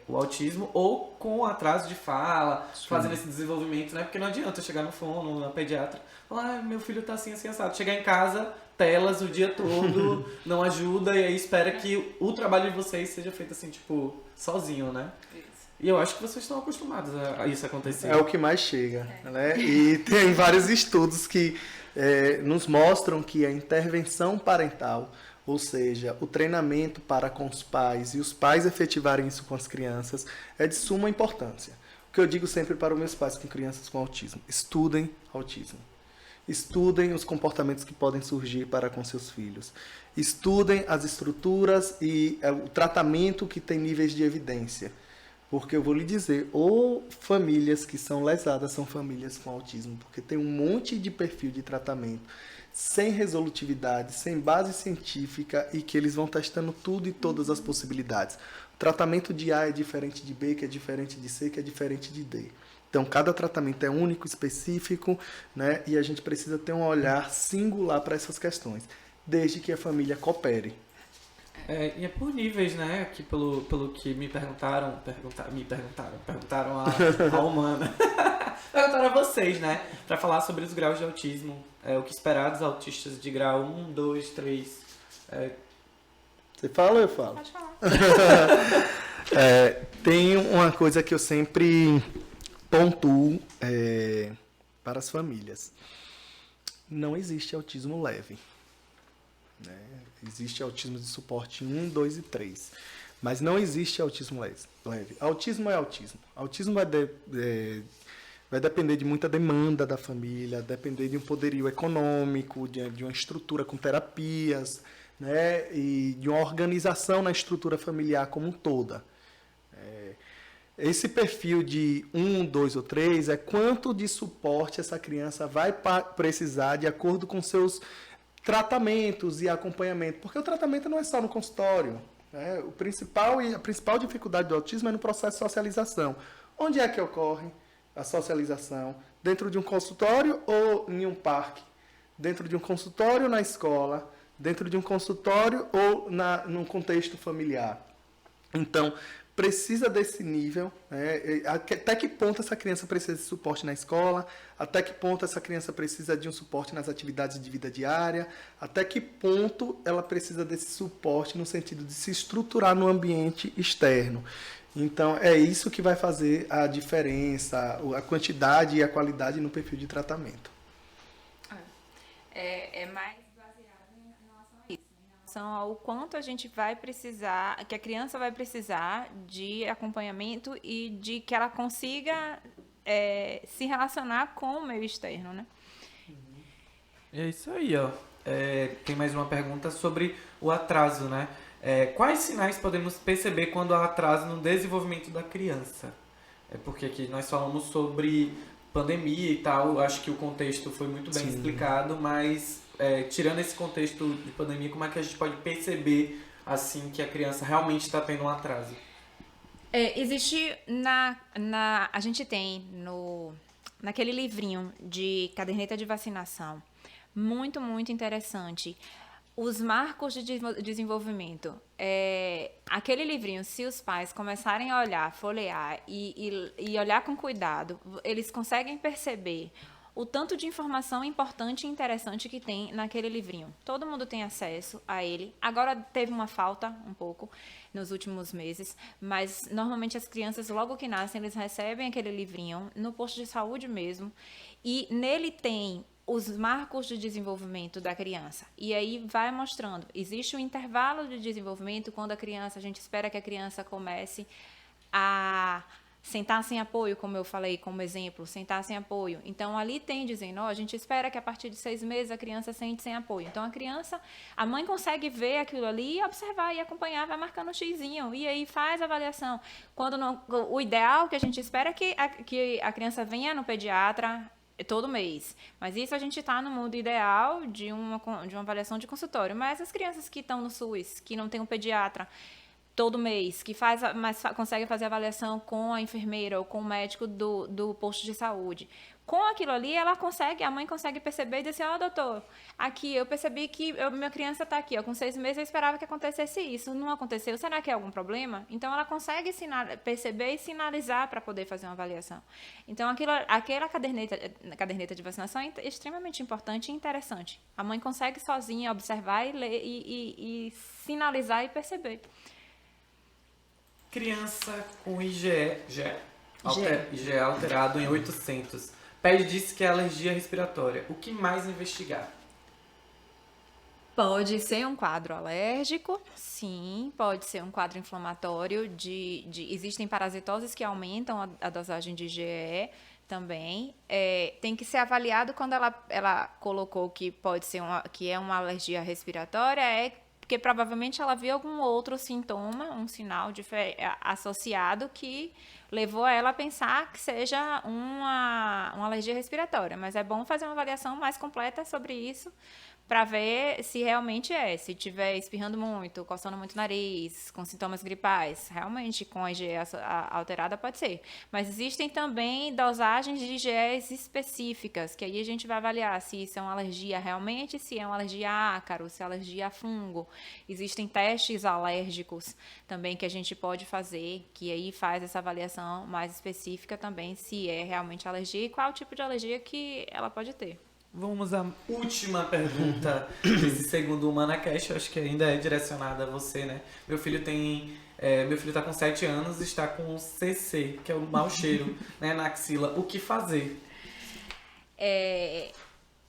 o autismo, ou com atraso de fala, fazendo esse desenvolvimento, né? Porque não adianta chegar no fono, na pediatra, falar, meu filho tá assim, assim, assado. Chegar em casa, telas o dia todo, não ajuda, e aí espera que o trabalho de vocês seja feito assim, tipo, sozinho, né? E eu acho que vocês estão acostumados a isso acontecer.
É o que mais chega, né? E tem vários estudos que nos mostram que a intervenção parental, ou seja, o treinamento para com os pais e os pais efetivarem isso com as crianças, é de suma importância. O que eu digo sempre para os meus pais com crianças com autismo: estudem autismo. Estudem os comportamentos que podem surgir para com seus filhos. Estudem as estruturas e o tratamento que tem níveis de evidência. Porque eu vou lhe dizer, ou famílias que são lesadas são famílias com autismo, porque tem um monte de perfil de tratamento sem resolutividade, sem base científica e que eles vão testando tudo e todas as possibilidades. O tratamento de A é diferente de B, que é diferente de C, que é diferente de D. Então, cada tratamento é único, específico, né? E a gente precisa ter um olhar singular para essas questões, desde que a família coopere.
E é por níveis, né? Aqui pelo que me perguntaram a Humana. Perguntaram a vocês, né? Pra falar sobre os graus de autismo. O que esperar dos autistas de grau 1, 2, 3.
Você fala ou eu falo?
Pode falar.
Tem uma coisa que eu sempre pontuo para as famílias. Não existe autismo leve. Né? Existe autismo de suporte 1, 2 e 3. Mas não existe autismo leve. Autismo é autismo. Autismo vai depender de muita demanda da família, depender de um poderio econômico, de uma estrutura com terapias, né? E de uma organização na estrutura familiar como um toda. Esse perfil de 1, 2 ou 3 é quanto de suporte essa criança vai precisar de acordo com seus tratamentos e acompanhamento, porque o tratamento não é só no consultório, né? A principal dificuldade do autismo é no processo de socialização. Onde é que ocorre a socialização? Dentro de um consultório ou em um parque? Dentro de um consultório na escola? Dentro de um consultório ou num contexto familiar? Então, precisa desse nível, né? Até que ponto essa criança precisa de suporte na escola, até que ponto essa criança precisa de um suporte nas atividades de vida diária, até que ponto ela precisa desse suporte no sentido de se estruturar no ambiente externo. Então, é isso que vai fazer a diferença, a quantidade e a qualidade no perfil de tratamento.
É mais baseado em relação a isso, em relação ao quanto a gente vai precisar, que a criança vai precisar de acompanhamento e de que ela consiga se relacionar com o meio externo, né?
É isso aí, ó. Tem mais uma pergunta sobre o atraso, né? Quais sinais podemos perceber quando há atraso no desenvolvimento da criança? Porque aqui nós falamos sobre pandemia e tal, acho que o contexto foi muito bem explicado, mas tirando esse contexto de pandemia, como é que a gente pode perceber assim que a criança realmente está tendo um atraso?
Existe a gente tem naquele livrinho de caderneta de vacinação, muito, muito interessante, os marcos de desenvolvimento. Aquele livrinho, se os pais começarem a olhar, folhear e olhar com cuidado, eles conseguem perceber o tanto de informação importante e interessante que tem naquele livrinho. Todo mundo tem acesso a ele. Agora teve uma falta um pouco nos últimos meses, mas normalmente as crianças, logo que nascem, eles recebem aquele livrinho no posto de saúde mesmo, e nele tem os marcos de desenvolvimento da criança. E aí vai mostrando. Existe um intervalo de desenvolvimento quando a gente espera que a criança comece a sentar sem apoio, como eu falei como exemplo, sentar sem apoio. Então, ali tem dizendo, a gente espera que a partir de 6 meses a criança sente sem apoio. Então, a mãe consegue ver aquilo ali e observar e acompanhar, vai marcando um xizinho, e aí faz a avaliação. O ideal que a gente espera é que a criança venha no pediatra todo mês. Mas isso a gente está no mundo ideal de uma avaliação de consultório. Mas as crianças que estão no SUS, que não tem um pediatra todo mês, mas consegue fazer avaliação com a enfermeira ou com o médico do posto de saúde. Com aquilo ali, a mãe consegue perceber e dizer assim, doutor, aqui eu percebi que minha criança está aqui, com 6 meses eu esperava que acontecesse isso, não aconteceu, será que é algum problema? Então, ela consegue perceber e sinalizar para poder fazer uma avaliação. Então, aquela caderneta de vacinação é extremamente importante e interessante. A mãe consegue sozinha observar e ler e sinalizar e perceber.
Criança com IgE alterado em 800. PED disse que é alergia respiratória. O que mais investigar?
Pode ser um quadro alérgico, sim. Pode ser um quadro inflamatório. Existem parasitoses que aumentam a dosagem de IgE. também. Tem que ser avaliado quando ela colocou que pode ser que é uma alergia respiratória, porque provavelmente ela viu algum outro sintoma, um sinal associado que levou ela a pensar que seja uma alergia respiratória. Mas é bom fazer uma avaliação mais completa sobre isso, para ver se realmente se estiver espirrando muito, coçando muito o nariz, com sintomas gripais, realmente com a IgE alterada pode ser. Mas existem também dosagens de IgEs específicas, que aí a gente vai avaliar se isso é uma alergia realmente, se é uma alergia a ácaro, se é alergia a fungo. Existem testes alérgicos também que a gente pode fazer, que aí faz essa avaliação mais específica também, se é realmente alergia e qual tipo de alergia que ela pode ter.
Vamos à última pergunta desse segundo HumanaCast. Eu acho que ainda é direcionada a você, né? Meu filho tá com 7 anos e está com CC, que é o mau cheiro, né, na axila. O que fazer?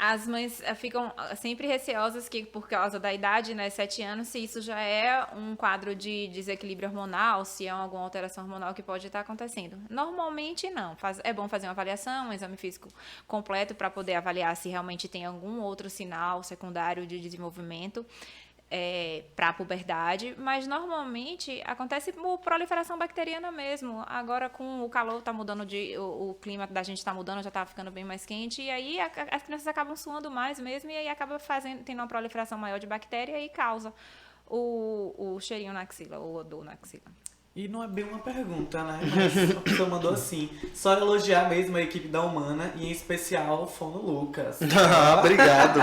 As mães ficam sempre receosas que, por causa da idade, né, 7 anos, se isso já é um quadro de desequilíbrio hormonal, se é alguma alteração hormonal que pode estar acontecendo. Normalmente, não. É bom fazer uma avaliação, um exame físico completo para poder avaliar se realmente tem algum outro sinal secundário de desenvolvimento para a puberdade, mas normalmente acontece por proliferação bacteriana mesmo. Agora com o calor tá mudando, o clima da gente está mudando, já está ficando bem mais quente, e aí as crianças acabam suando mais mesmo, e aí acaba tendo uma proliferação maior de bactéria e causa o cheirinho na axila, o odor na axila.
E não é bem uma pergunta, né? Mas a pessoa mandou assim, só elogiar mesmo a equipe da Humana e em especial o Fono Lucas.
Obrigado.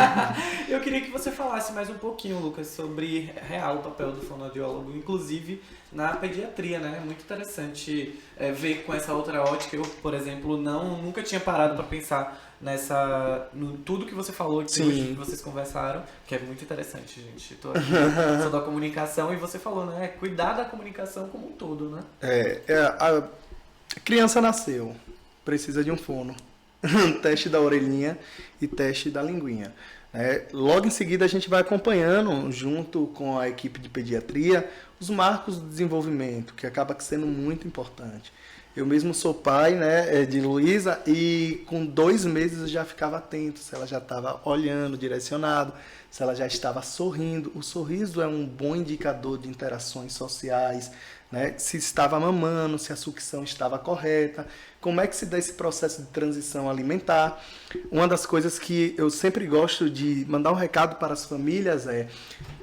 Eu queria que você falasse mais um pouquinho, Lucas, sobre o papel do fonoaudiólogo, inclusive na pediatria, né? É muito interessante ver com essa outra ótica. Eu, por exemplo, nunca tinha parado para pensar no tudo que você falou aqui hoje, que vocês conversaram, que é muito interessante, gente. Tô aqui, sou da comunicação e você falou, né? Cuidar da comunicação como um todo, né?
A criança nasceu, precisa de um fono, teste da orelhinha e teste da linguinha. Logo em seguida a gente vai acompanhando, junto com a equipe de pediatria, os marcos do desenvolvimento, que acaba sendo muito importante. Eu mesmo sou pai, né, de Luísa, e com 2 meses eu já ficava atento se ela já estava olhando, direcionado, se ela já estava sorrindo. O sorriso é um bom indicador de interações sociais, né? Se estava mamando, se a sucção estava correta, como é que se dá esse processo de transição alimentar. Uma das coisas que eu sempre gosto de mandar um recado para as famílias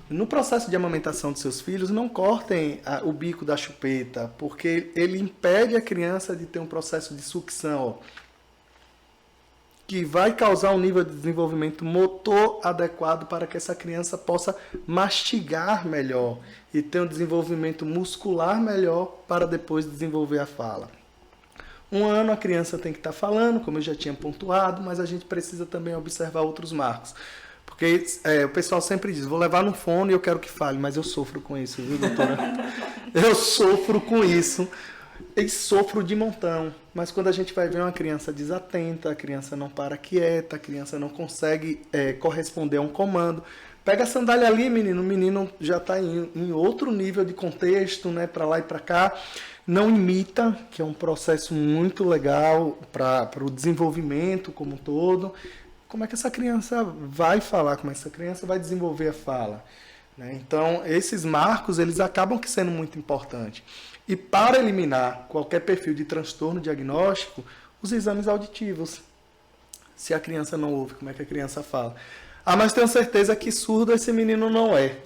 no processo de amamentação dos seus filhos, não cortem o bico da chupeta, porque ele impede a criança de ter um processo de sucção, que vai causar um nível de desenvolvimento motor adequado para que essa criança possa mastigar melhor e ter um desenvolvimento muscular melhor para depois desenvolver a fala. 1 ano a criança tem que estar falando, como eu já tinha pontuado, mas a gente precisa também observar outros marcos. Porque o pessoal sempre diz, vou levar no fono e eu quero que fale, mas eu sofro com isso, viu, doutora? Eu sofro com isso. E sofro de montão. Mas quando a gente vai ver uma criança desatenta, a criança não para quieta, a criança não consegue corresponder a um comando. Pega a sandália ali, menino. O menino já está em outro nível de contexto, né, para lá e para cá. Não imita, que é um processo muito legal para o desenvolvimento como um todo. Como é que essa criança vai falar? Como é que essa criança vai desenvolver a fala? Né? Então, esses marcos, eles acabam sendo muito importantes. E para eliminar qualquer perfil de transtorno diagnóstico, os exames auditivos. Se a criança não ouve, como é que a criança fala? Mas tenho certeza que surdo esse menino não é.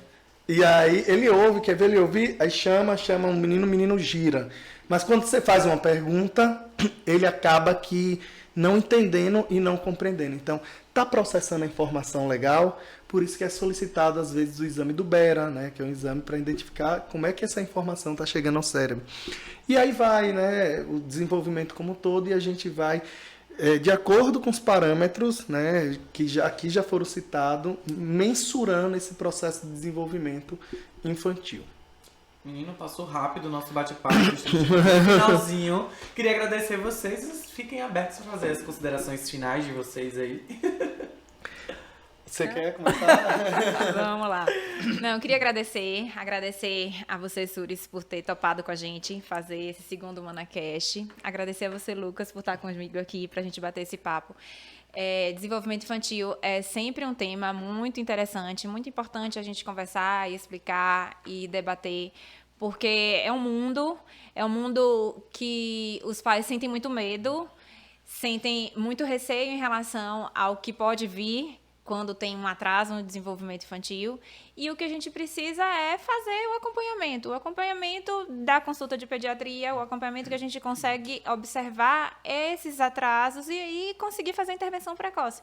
E aí ele ouve, quer ver ele ouvir? Aí chama o menino gira. Mas quando você faz uma pergunta, ele acaba que não entendendo e não compreendendo. Então, está processando a informação legal, por isso que é solicitado, às vezes, o exame do Bera, né, que é um exame para identificar como é que essa informação está chegando ao cérebro. E aí vai, né, o desenvolvimento como um todo, e a gente vai, de acordo com os parâmetros, né, que aqui já foram citados, mensurando esse processo de desenvolvimento infantil.
Menino, passou rápido o nosso bate-papo. No finalzinho, queria agradecer vocês. Fiquem abertos para fazer as considerações finais de vocês aí.
Você quer começar?
Vamos lá. Não, eu queria agradecer a você, Suris, por ter topado com a gente fazer esse segundo ManaCast. Agradecer a você, Lucas, por estar comigo aqui pra gente bater esse papo. Desenvolvimento infantil é sempre um tema muito interessante, muito importante a gente conversar e explicar e debater, porque é um mundo que os pais sentem muito medo, sentem muito receio em relação ao que pode vir quando tem um atraso no desenvolvimento infantil, e o que a gente precisa é fazer o acompanhamento da consulta de pediatria, o acompanhamento que a gente consegue observar esses atrasos e aí conseguir fazer a intervenção precoce.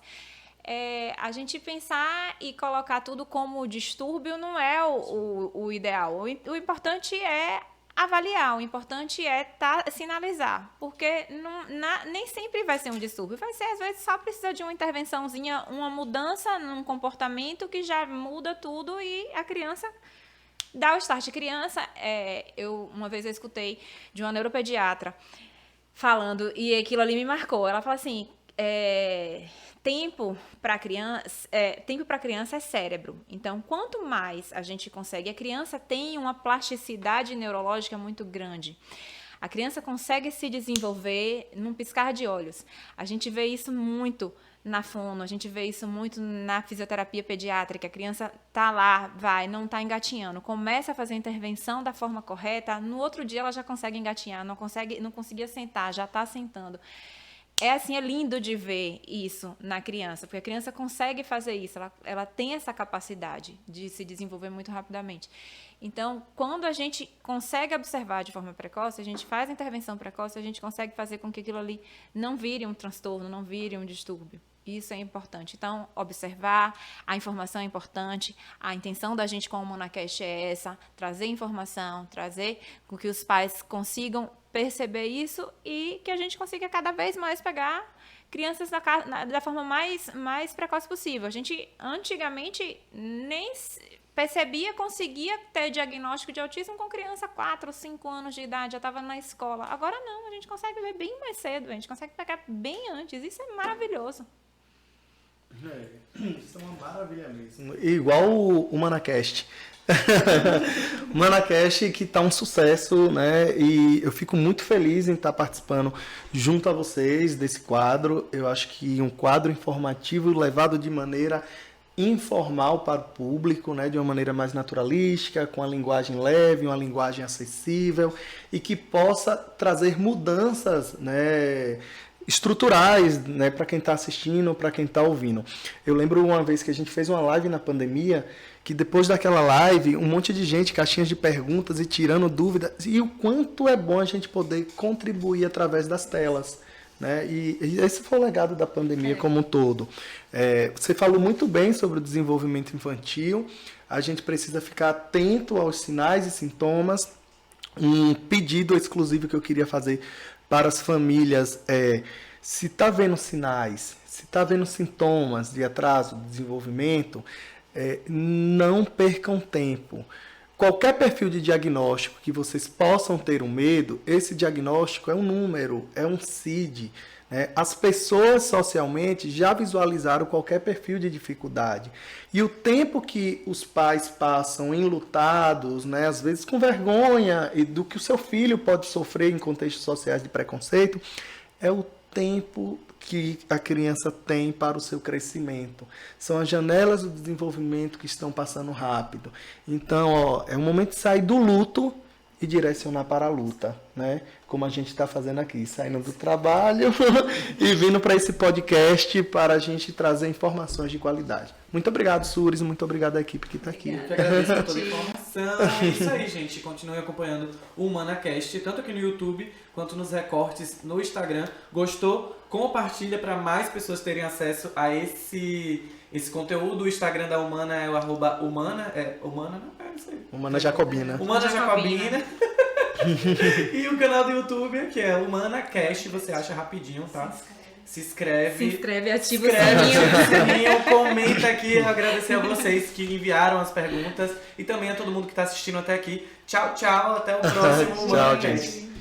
A gente pensar e colocar tudo como distúrbio não é o ideal. O importante é avaliar, o importante é sinalizar, porque nem sempre vai ser um distúrbio, vai ser, às vezes, só precisa de uma intervençãozinha, uma mudança num comportamento que já muda tudo e a criança dá o start. Uma vez eu escutei de uma neuropediatra falando, e aquilo ali me marcou, ela fala assim, tempo para criança é cérebro. Então, quanto mais a gente consegue, a criança tem uma plasticidade neurológica muito grande. A criança consegue se desenvolver num piscar de olhos. A gente vê isso muito na fono, a gente vê isso muito na fisioterapia pediátrica. A criança tá lá, não tá engatinhando, começa a fazer a intervenção da forma correta, no outro dia ela já consegue engatinhar, não conseguia sentar, já tá sentando. É lindo de ver isso na criança, porque a criança consegue fazer isso, ela tem essa capacidade de se desenvolver muito rapidamente. Então, quando a gente consegue observar de forma precoce, a gente faz a intervenção precoce, a gente consegue fazer com que aquilo ali não vire um transtorno, não vire um distúrbio. Isso é importante. Então, observar, a informação é importante, a intenção da gente com o ManaCast é essa, trazer informação, trazer com que os pais consigam perceber isso e que a gente consiga cada vez mais pegar crianças da forma mais precoce possível. A gente, antigamente, nem conseguia ter diagnóstico de autismo com criança 4 ou 5 anos de idade, já estava na escola. Agora não, a gente consegue ver bem mais cedo, a gente consegue pegar bem antes. Isso é maravilhoso.
Isso é uma maravilha mesmo. Igual o ManaCast. O ManaCast que está um sucesso, né? E eu fico muito feliz em estar participando junto a vocês desse quadro. Eu acho que um quadro informativo levado de maneira informal para o público, né? De uma maneira mais naturalística, com a linguagem leve, uma linguagem acessível e que possa trazer mudanças, né, estruturais, né, para quem está assistindo, para quem está ouvindo. Eu lembro uma vez que a gente fez uma live na pandemia, que depois daquela live, um monte de gente, caixinhas de perguntas e tirando dúvidas, e o quanto é bom a gente poder contribuir através das telas, né? E esse foi o legado da pandemia como um todo. Você falou muito bem sobre o desenvolvimento infantil, a gente precisa ficar atento aos sinais e sintomas. Um pedido exclusivo que eu queria fazer para as famílias se está vendo sinais, se está vendo sintomas de atraso de desenvolvimento, não percam tempo. Qualquer perfil de diagnóstico que vocês possam ter um medo, esse diagnóstico é um número, é um CID. Né? As pessoas socialmente já visualizaram qualquer perfil de dificuldade. E o tempo que os pais passam enlutados, né, às vezes com vergonha, e do que o seu filho pode sofrer em contextos sociais de preconceito, é o tempo que a criança tem para o seu crescimento. São as janelas do desenvolvimento que estão passando rápido. Então, é o momento de sair do luto e direcionar para a luta, né? Como a gente está fazendo aqui, saindo do trabalho e vindo para esse podcast para a gente trazer informações de qualidade. Muito obrigado, Suris, muito obrigado à equipe que está aqui.
Eu que agradeço por toda a informação. É isso aí, gente. Continue acompanhando o ManaCast, tanto aqui no YouTube quanto nos recortes no Instagram. Gostou? Compartilha para mais pessoas terem acesso a esse conteúdo. O Instagram da Humana é o @humana. Humana não? É isso aí.
Humana Jacobina.
Humana Jacobina. E o canal do YouTube, que é o ManaCast, você acha rapidinho, tá? Se inscreve,
ativa o sininho.
Comenta aqui, agradecer a vocês que enviaram as perguntas e também a todo mundo que está assistindo até aqui. Tchau, tchau, até o próximo
Tchau,
ManaCast.
gente.